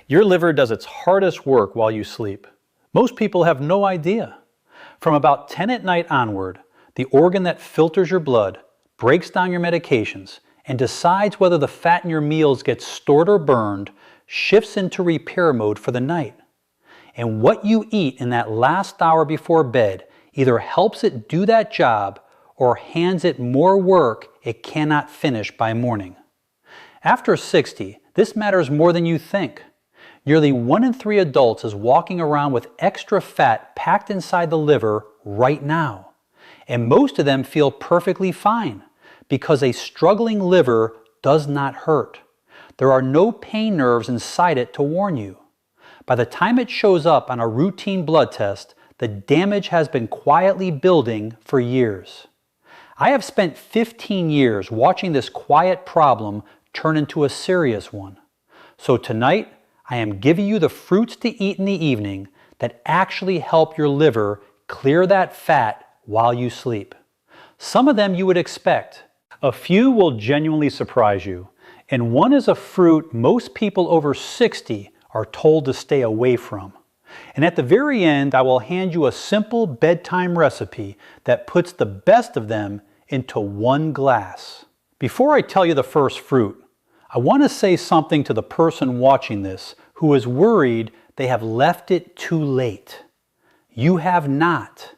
Your liver does its hardest work while you sleep. Most people have no idea. From about 10 at night onward, the organ that filters your blood, breaks down your medications, and decides whether the fat in your meals gets stored or burned shifts into repair mode for the night. And what you eat in that last hour before bed either helps it do that job or hands it more work it cannot finish by morning. After 60, this matters more than you think. Nearly 1 in 3 adults is walking around with extra fat packed inside the liver right now. And most of them feel perfectly fine because a struggling liver does not hurt. There are no pain nerves inside it to warn you. By the time it shows up on a routine blood test, the damage has been quietly building for years. I have spent 15 years watching this quiet problem turn into a serious one. So tonight, I am giving you the fruits to eat in the evening that actually help your liver clear that fat while you sleep. Some of them you would expect. A few will genuinely surprise you, and one is a fruit most people over 60 are told to stay away from. And at the very end, I will hand you a simple bedtime recipe that puts the best of them into one glass. Before I tell you the first fruit, I want to say something to the person watching this who is worried they have left it too late. You have not.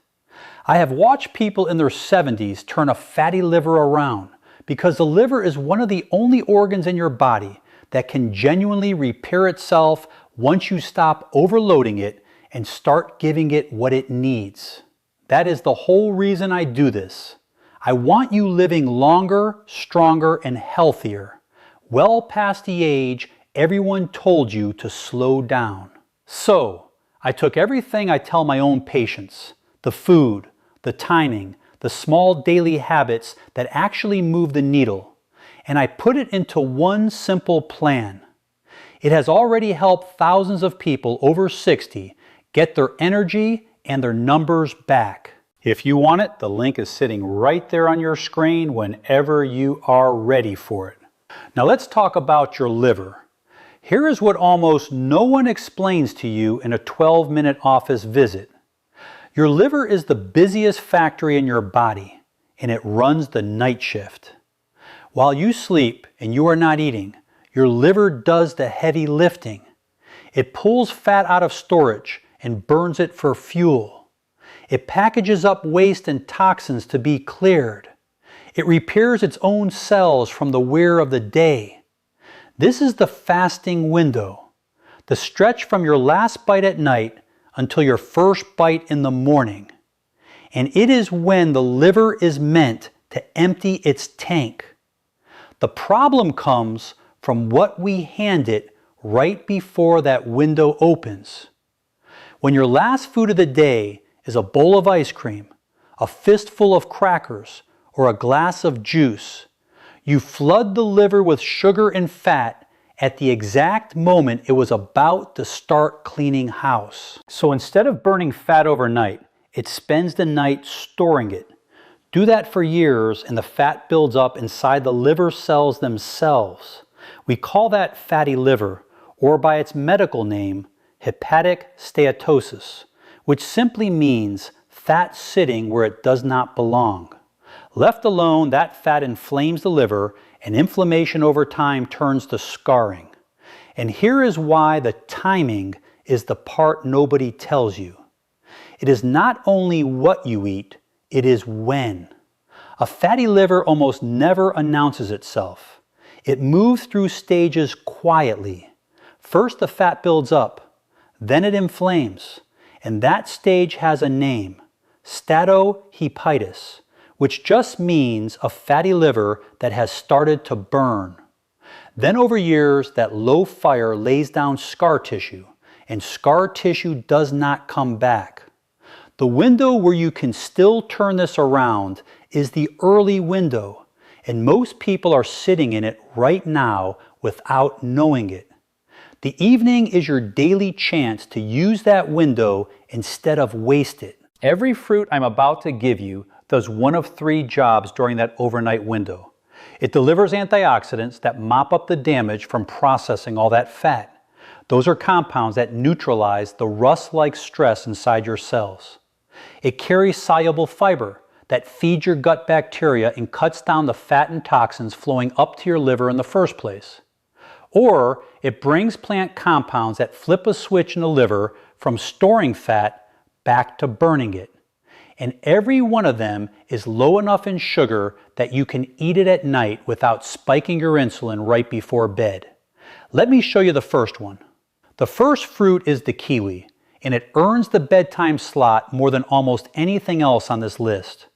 I have watched people in their 70s turn a fatty liver around because the liver is one of the only organs in your body that can genuinely repair itself once you stop overloading it and start giving it what it needs. That is the whole reason I do this. I want you living longer, stronger, and healthier, well past the age everyone told you to slow down. So, I took everything I tell my own patients, the food, the timing, the small daily habits that actually move the needle, and I put it into one simple plan. It has already helped thousands of people over 60 get their energy and their numbers back. If you want it, the link is sitting right there on your screen whenever you are ready for it. Now let's talk about your liver. Here is what almost no one explains to you in a 12-minute office visit. Your liver is the busiest factory in your body, and it runs the night shift. While you sleep and you are not eating, your liver does the heavy lifting. It pulls fat out of storage and burns it for fuel. It packages up waste and toxins to be cleared. It repairs its own cells from the wear of the day. This is the fasting window, the stretch from your last bite at night until your first bite in the morning. And it is when the liver is meant to empty its tank. The problem comes from what we hand it right before that window opens. When your last food of the day is a bowl of ice cream, a fistful of crackers, or a glass of juice, you flood the liver with sugar and fat at the exact moment it was about to start cleaning house. So instead of burning fat overnight, it spends the night storing it. Do that for years and the fat builds up inside the liver cells themselves. We call that fatty liver, or by its medical name, hepatic steatosis, which simply means fat sitting where it does not belong. Left alone, that fat inflames the liver, and inflammation over time turns to scarring. And here is why the timing is the part nobody tells you. It is not only what you eat, it is when. A fatty liver almost never announces itself. It moves through stages quietly. First the fat builds up, then it inflames, and that stage has a name, steatohepatitis, which just means a fatty liver that has started to burn. Then over years, that low fire lays down scar tissue, and scar tissue does not come back. The window where you can still turn this around is the early window, and most people are sitting in it right now without knowing it. The evening is your daily chance to use that window instead of waste it. Every fruit I'm about to give you does one of 3 jobs during that overnight window. It delivers antioxidants that mop up the damage from processing all that fat. Those are compounds that neutralize the rust-like stress inside your cells. It carries soluble fiber that feeds your gut bacteria and cuts down the fat and toxins flowing up to your liver in the first place. Or it brings plant compounds that flip a switch in the liver from storing fat back to burning it. And every one of them is low enough in sugar that you can eat it at night without spiking your insulin right before bed. Let me show you the first one. The first fruit is the kiwi, and it earns the bedtime slot more than almost anything else on this list.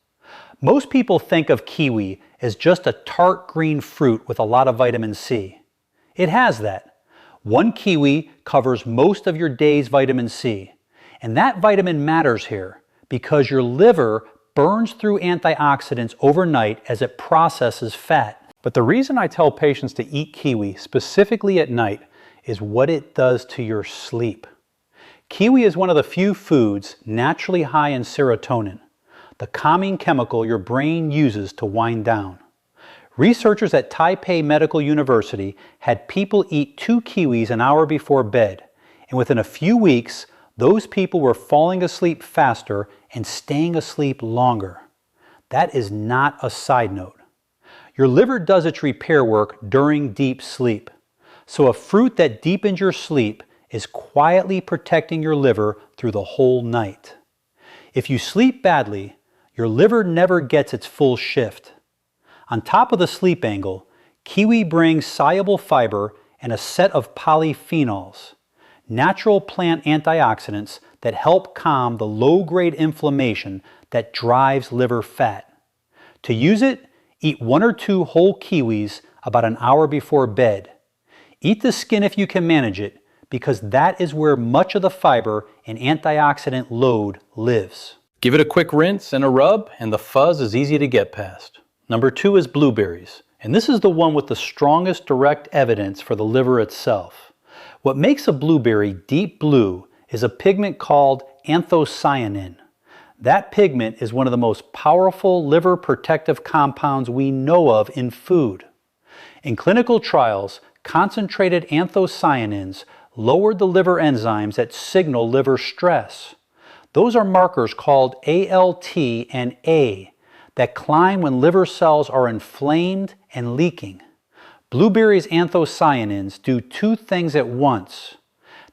Most people think of kiwi as just a tart green fruit with a lot of vitamin C. It has that. One kiwi covers most of your day's vitamin C, and that vitamin matters here because your liver burns through antioxidants overnight as it processes fat. But the reason I tell patients to eat kiwi specifically at night is what it does to your sleep. Kiwi is one of the few foods naturally high in serotonin, the calming chemical your brain uses to wind down. Researchers at Taipei Medical University had people eat 2 kiwis an hour before bed, and within a few weeks, those people were falling asleep faster and staying asleep longer. That is not a side note. Your liver does its repair work during deep sleep. So a fruit that deepens your sleep is quietly protecting your liver through the whole night. If you sleep badly, your liver never gets its full shift. On top of the sleep angle, kiwi brings soluble fiber and a set of polyphenols, natural plant antioxidants that help calm the low-grade inflammation that drives liver fat. To use it, eat 1 or 2 whole kiwis about an hour before bed. Eat the skin if you can manage it, because that is where much of the fiber and antioxidant load lives. Give it a quick rinse and a rub, and the fuzz is easy to get past. Number 2 is blueberries, and this is the one with the strongest direct evidence for the liver itself. What makes a blueberry deep blue is a pigment called anthocyanin. That pigment is one of the most powerful liver protective compounds we know of in food. In clinical trials, concentrated anthocyanins lowered the liver enzymes that signal liver stress. Those are markers called ALT and A that climb when liver cells are inflamed and leaking. Blueberries' anthocyanins do 2 things at once.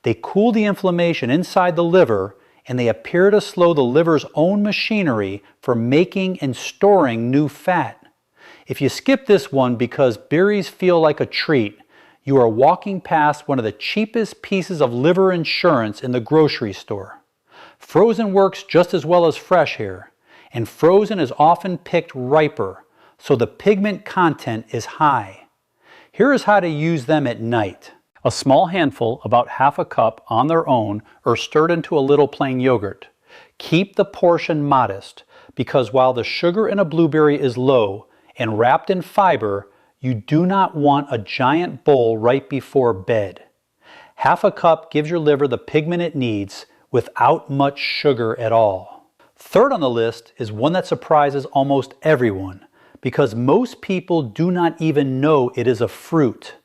They cool the inflammation inside the liver, and they appear to slow the liver's own machinery for making and storing new fat. If you skip this one because berries feel like a treat, you are walking past one of the cheapest pieces of liver insurance in the grocery store. Frozen works just as well as fresh here, and frozen is often picked riper, so the pigment content is high. Here is how to use them at night. A small handful, about half a cup on their own, or stirred into a little plain yogurt. Keep the portion modest, because while the sugar in a blueberry is low and wrapped in fiber, you do not want a giant bowl right before bed. Half a cup gives your liver the pigment it needs without much sugar at all. Third on the list is one that surprises almost everyone, because most people do not even know it is a fruit.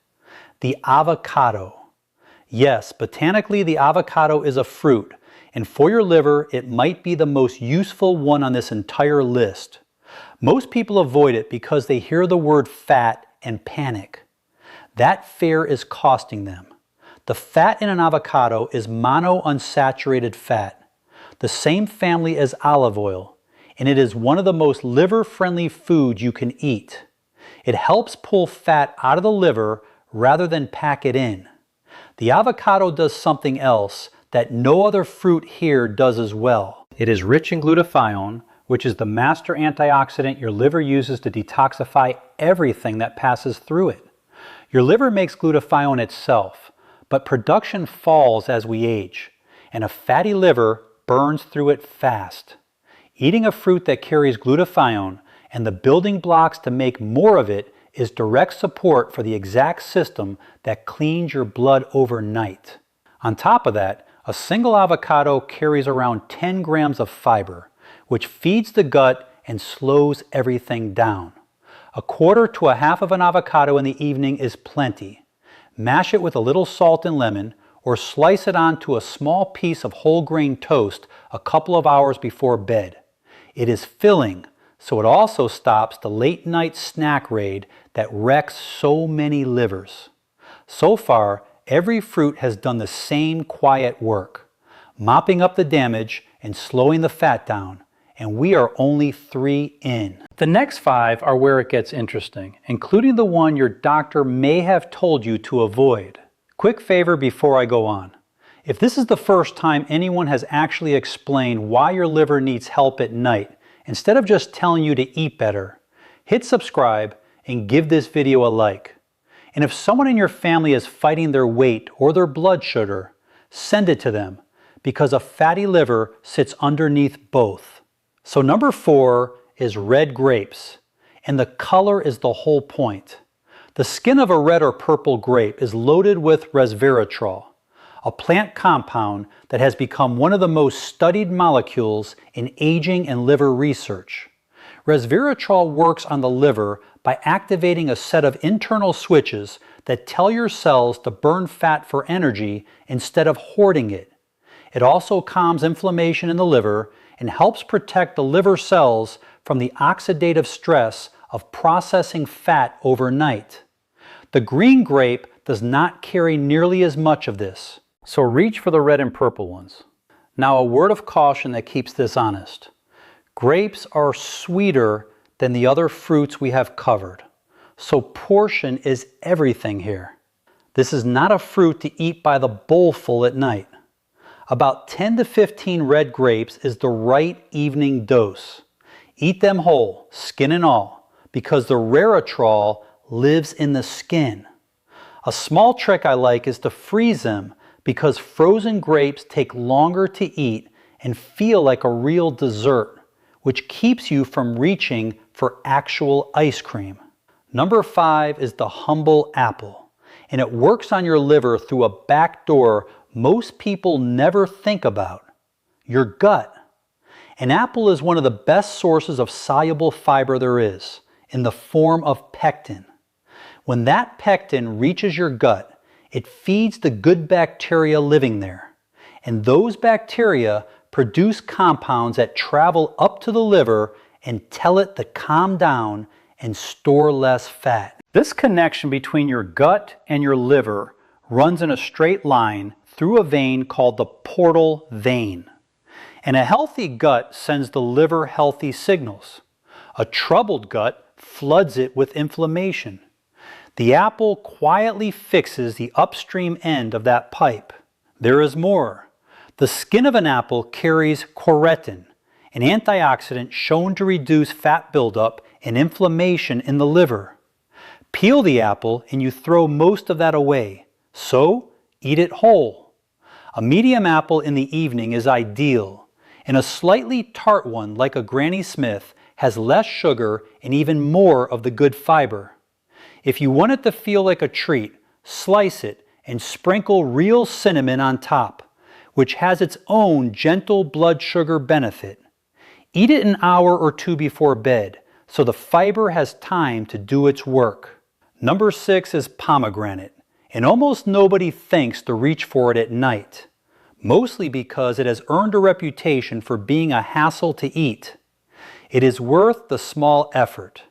The avocado. Yes, botanically the avocado is a fruit, and for your liver it might be the most useful one on this entire list. Most people avoid it because they hear the word fat and panic. That fear is costing them. The fat in an avocado is monounsaturated fat, the same family as olive oil, and it is one of the most liver-friendly foods you can eat. It helps pull fat out of the liver rather than pack it in. The avocado does something else that no other fruit here does as well. It is rich in glutathione, which is the master antioxidant your liver uses to detoxify everything that passes through it. Your liver makes glutathione itself, but production falls as we age, and a fatty liver burns through it fast. Eating a fruit that carries glutathione and the building blocks to make more of it is direct support for the exact system that cleans your blood overnight. On top of that, a single avocado carries around 10 grams of fiber, which feeds the gut and slows everything down. A quarter to a half of an avocado in the evening is plenty. Mash it with a little salt and lemon, or slice it onto a small piece of whole grain toast a couple of hours before bed. It is filling, so it also stops the late night snack raid that wrecks so many livers. So far, every fruit has done the same quiet work, mopping up the damage and slowing the fat down, and we are only 3 in. The next 5 are where it gets interesting, including the one your doctor may have told you to avoid. Quick favor before I go on. If this is the first time anyone has actually explained why your liver needs help at night, instead of just telling you to eat better, hit subscribe and give this video a like. And if someone in your family is fighting their weight or their blood sugar, send it to them, because a fatty liver sits underneath both. So number 4 is red grapes, and the color is the whole point. The skin of a red or purple grape is loaded with resveratrol, a plant compound that has become one of the most studied molecules in aging and liver research. Resveratrol works on the liver by activating a set of internal switches that tell your cells to burn fat for energy instead of hoarding it. It also calms inflammation in the liver and helps protect the liver cells from the oxidative stress of processing fat overnight. The green grape does not carry nearly as much of this, so reach for the red and purple ones. Now, a word of caution that keeps this honest. Grapes are sweeter than the other fruits we have covered, so portion is everything here. This is not a fruit to eat by the bowlful at night. About 10 to 15 red grapes is the right evening dose. Eat them whole, skin and all, because the resveratrol lives in the skin. A small trick I like is to freeze them, because frozen grapes take longer to eat and feel like a real dessert, which keeps you from reaching for actual ice cream. Number 5 is the humble apple, and it works on your liver through a back door most people never think about: your gut. An apple is one of the best sources of soluble fiber there is, in the form of pectin. When that pectin reaches your gut, it feeds the good bacteria living there, and those bacteria produce compounds that travel up to the liver and tell it to calm down and store less fat. This connection between your gut and your liver runs in a straight line through a vein called the portal vein. And a healthy gut sends the liver healthy signals. A troubled gut floods it with inflammation. The apple quietly fixes the upstream end of that pipe. There is more. The skin of an apple carries quercetin, an antioxidant shown to reduce fat buildup and inflammation in the liver. Peel the apple and you throw most of that away, so eat it whole. A medium apple in the evening is ideal, and a slightly tart one like a Granny Smith has less sugar and even more of the good fiber. If you want it to feel like a treat, slice it and sprinkle real cinnamon on top, which has its own gentle blood sugar benefit. Eat it an hour or 2 before bed, so the fiber has time to do its work. Number 6 is pomegranate, and almost nobody thinks to reach for it at night, mostly because it has earned a reputation for being a hassle to eat. It is worth the small effort.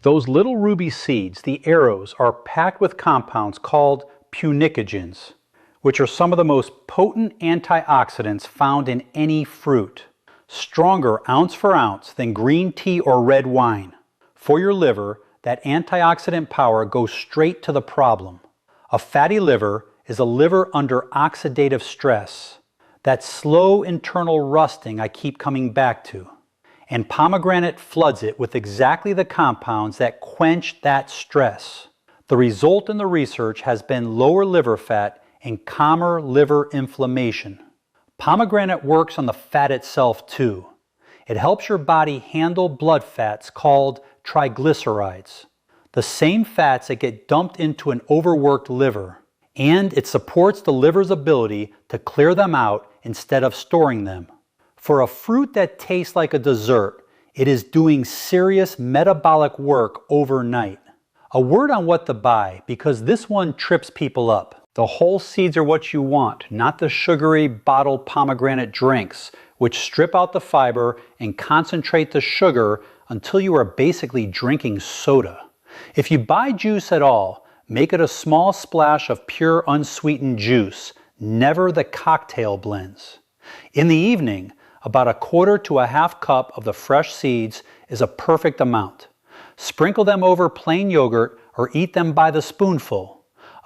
Those little ruby seeds, the arrows, are packed with compounds called punicogens, which are some of the most potent antioxidants found in any fruit, stronger ounce for ounce than green tea or red wine. For your liver, that antioxidant power goes straight to the problem. A fatty liver is a liver under oxidative stress, that slow internal rusting I keep coming back to. And pomegranate floods it with exactly the compounds that quench that stress. The result in the research has been lower liver fat and calmer liver inflammation. Pomegranate works on the fat itself too. It helps your body handle blood fats called triglycerides, the same fats that get dumped into an overworked liver, and it supports the liver's ability to clear them out instead of storing them. For a fruit that tastes like a dessert, it is doing serious metabolic work overnight. A word on what to buy, because this one trips people up. The whole seeds are what you want, not the sugary bottled pomegranate drinks, which strip out the fiber and concentrate the sugar until you are basically drinking soda. If you buy juice at all, make it a small splash of pure unsweetened juice, never the cocktail blends. In the evening, about 1/4 to 1/2 cup of the fresh seeds is a perfect amount. Sprinkle them over plain yogurt or eat them by the spoonful.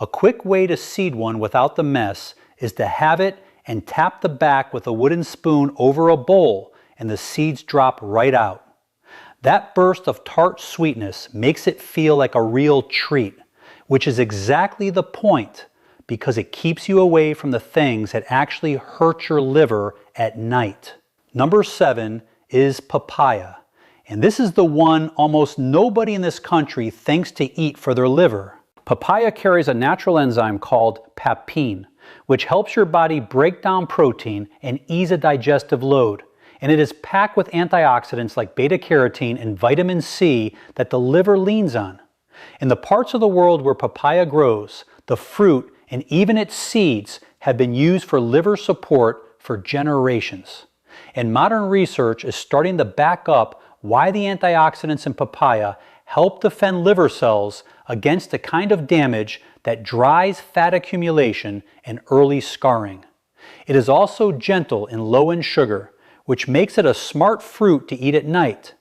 A quick way to seed one without the mess is to have it and tap the back with a wooden spoon over a bowl and the seeds drop right out. That burst of tart sweetness makes it feel like a real treat, which is exactly the point because it keeps you away from the things that actually hurt your liver at night. Number 7 is papaya, and this is the one almost nobody in this country thinks to eat for their liver. Papaya carries a natural enzyme called papain, which helps your body break down protein and ease a digestive load. And it is packed with antioxidants like beta-carotene and vitamin C that the liver leans on. In the parts of the world where papaya grows, the fruit and even its seeds have been used for liver support for generations. And modern research is starting to back up why the antioxidants in papaya help defend liver cells against the kind of damage that dries fat accumulation and early scarring. It is also gentle and low in sugar, which makes it a smart fruit to eat at night.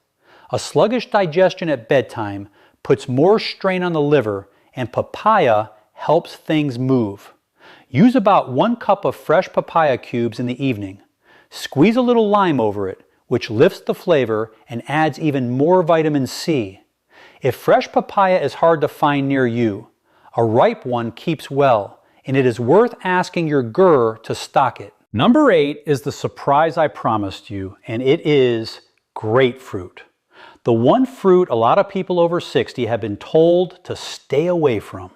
A sluggish digestion at bedtime puts more strain on the liver, and papaya helps things move. Use about 1 cup of fresh papaya cubes in the evening. Squeeze a little lime over it, which lifts the flavor and adds even more vitamin C. If fresh papaya is hard to find near you, a ripe one keeps well, and it is worth asking your GER to stock it. Number 8 is the surprise I promised you, and it is grapefruit. The one fruit a lot of people over 60 have been told to stay away from.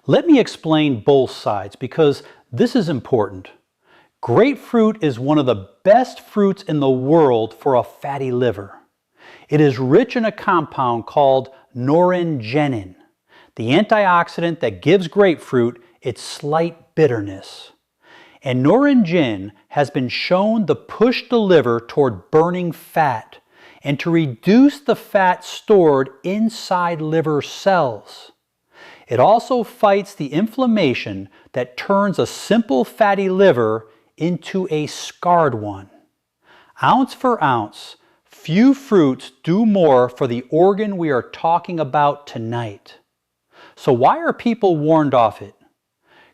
Let me explain both sides because this is important. Grapefruit is one of the best fruits in the world for a fatty liver. It is rich in a compound called naringenin, the antioxidant that gives grapefruit its slight bitterness. And naringenin has been shown to push the liver toward burning fat and to reduce the fat stored inside liver cells. It also fights the inflammation that turns a simple fatty liver into a scarred one. Ounce for ounce, few fruits do more for the organ we are talking about tonight. So why are people warned off it?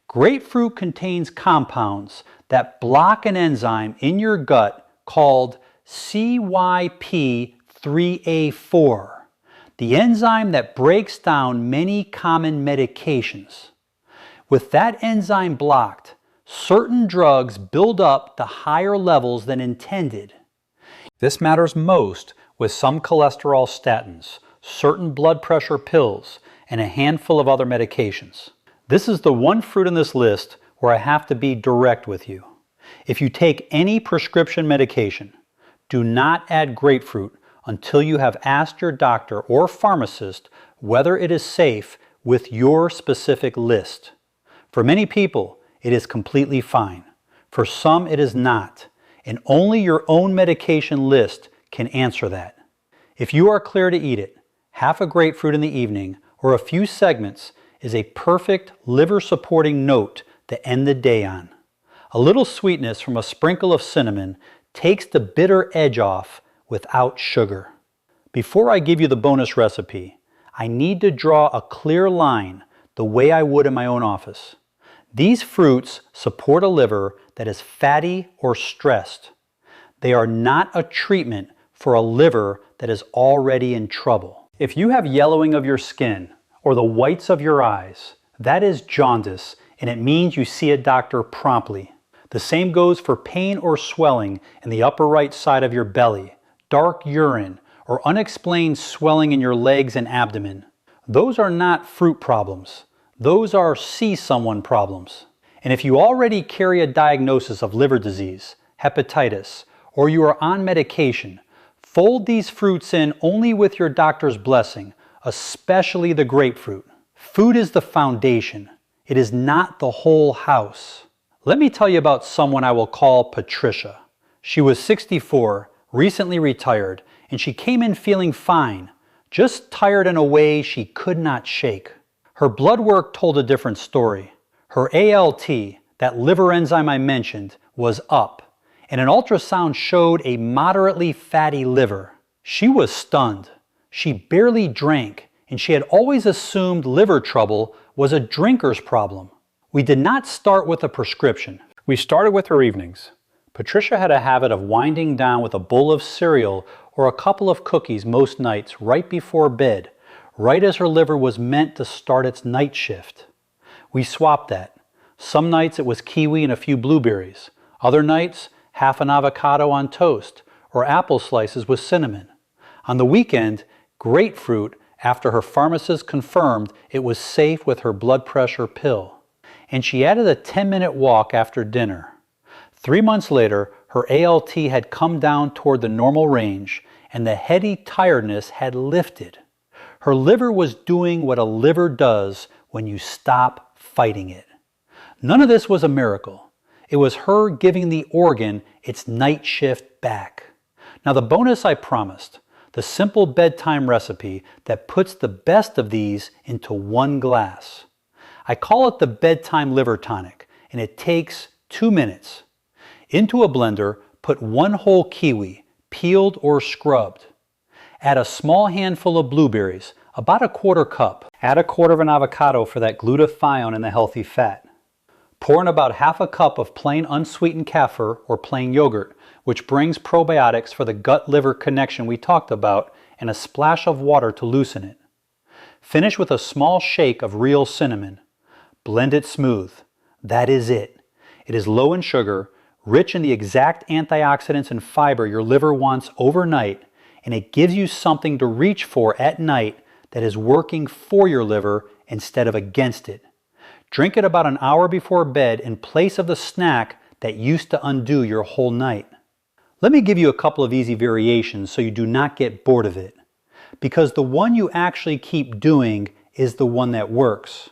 Grapefruit contains compounds that block an enzyme in your gut called CYP3A4, the enzyme that breaks down many common medications. With that enzyme blocked, certain drugs build up to higher levels than intended. This matters most with some cholesterol statins, certain blood pressure pills, and a handful of other medications. This is the one fruit in this list where I have to be direct with you. If you take any prescription medication, do not add grapefruit until you have asked your doctor or pharmacist whether it is safe with your specific list. For many people, it is completely fine. For some, it is not, and only your own medication list can answer that. If you are clear to eat it, half a grapefruit in the evening or a few segments is a perfect liver-supporting note to end the day on. A little sweetness from a sprinkle of cinnamon takes the bitter edge off without sugar. Before I give you the bonus recipe, I need to draw a clear line the way I would in my own office. These fruits support a liver that is fatty or stressed. They are not a treatment for a liver that is already in trouble. If you have yellowing of your skin or the whites of your eyes, that is jaundice, and it means you see a doctor promptly. The same goes for pain or swelling in the upper right side of your belly, dark urine, or unexplained swelling in your legs and abdomen. Those are not fruit problems. Those are see someone problems. And if you already carry a diagnosis of liver disease, hepatitis, or you are on medication, fold these fruits in only with your doctor's blessing, especially the grapefruit. Food is the foundation. It is not the whole house. Let me tell you about someone I will call Patricia. She was 64, recently retired, and she came in feeling fine, just tired in a way she could not shake. Her blood work told a different story. Her ALT, that liver enzyme I mentioned, was up, and an ultrasound showed a moderately fatty liver. She was stunned. She barely drank, and she had always assumed liver trouble was a drinker's problem. We did not start with a prescription. We started with her evenings. Patricia had a habit of winding down with a bowl of cereal or a couple of cookies most nights right before bed, right as her liver was meant to start its night shift. We swapped that. Some nights it was kiwi and a few blueberries. Other nights, half an avocado on toast or apple slices with cinnamon. On the weekend, grapefruit after her pharmacist confirmed it was safe with her blood pressure pill. And she added a 10-minute walk after dinner. 3 months later, her ALT had come down toward the normal range and the heady tiredness had lifted. Her liver was doing what a liver does when you stop fighting it. None of this was a miracle. It was her giving the organ its night shift back. Now the bonus I promised, the simple bedtime recipe that puts the best of these into one glass. I call it the bedtime liver tonic, and it takes 2 minutes. Into a blender, put 1 whole kiwi, peeled or scrubbed. Add a small handful of blueberries, about 1/4 cup. Add 1/4 of an avocado for that glutathione and the healthy fat. Pour in about 1/2 cup of plain unsweetened kefir or plain yogurt, which brings probiotics for the gut-liver connection we talked about, and a splash of water to loosen it. Finish with a small shake of real cinnamon. Blend it smooth. That is it. It is low in sugar, rich in the exact antioxidants and fiber your liver wants overnight, and it gives you something to reach for at night that is working for your liver instead of against it. Drink it about an hour before bed in place of the snack that used to undo your whole night. Let me give you a couple of easy variations so you do not get bored of it, because the one you actually keep doing is the one that works.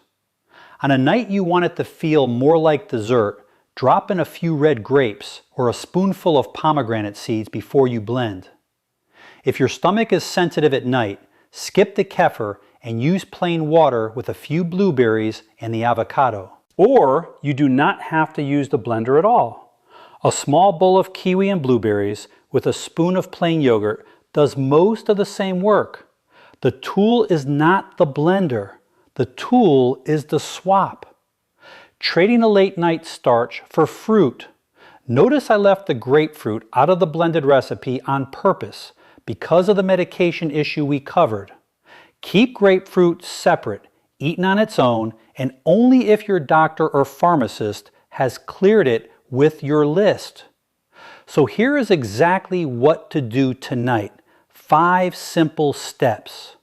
On a night you want it to feel more like dessert, drop in a few red grapes or a spoonful of pomegranate seeds before you blend. If your stomach is sensitive at night, skip the kefir and use plain water with a few blueberries and the avocado. Or you do not have to use the blender at all. A small bowl of kiwi and blueberries with a spoon of plain yogurt does most of the same work. The tool is not the blender. The tool is the swap. Trading a late night starch for fruit. Notice I left the grapefruit out of the blended recipe on purpose because of the medication issue we covered. Keep grapefruit separate, eaten on its own, and only if your doctor or pharmacist has cleared it with your list. So here is exactly what to do tonight. 5 simple steps.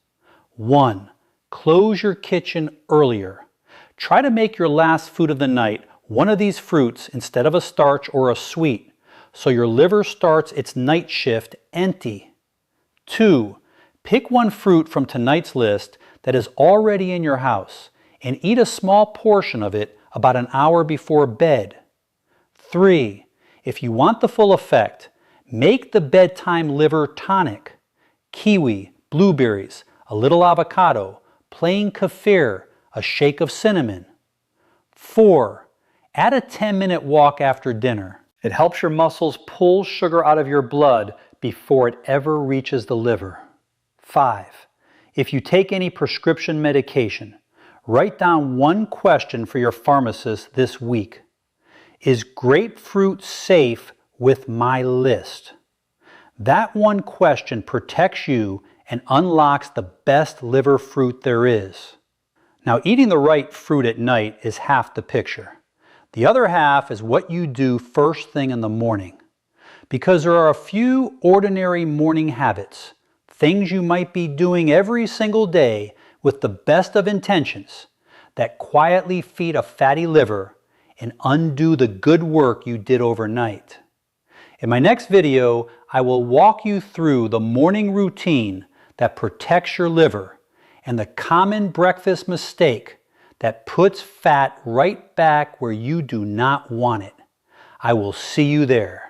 1. Close your kitchen earlier. Try to make your last food of the night one of these fruits instead of a starch or a sweet, so your liver starts its night shift empty. 2. Pick one fruit from tonight's list that is already in your house and eat a small portion of it about an hour before bed. 3. If you want the full effect, make the bedtime liver tonic. Kiwi, blueberries, a little avocado, plain kefir, a shake of cinnamon. 4. Add a 10-minute walk after dinner. It helps your muscles pull sugar out of your blood before it ever reaches the liver. 5. If you take any prescription medication, write down one question for your pharmacist this week. Is grapefruit safe with my list? That one question protects you and unlocks the best liver fruit there is. Now, eating the right fruit at night is half the picture. The other half is what you do first thing in the morning. Because there are a few ordinary morning habits, things you might be doing every single day with the best of intentions, that quietly feed a fatty liver and undo the good work you did overnight. In my next video, I will walk you through the morning routine that protects your liver and the common breakfast mistake that puts fat right back where you do not want it. I will see you there.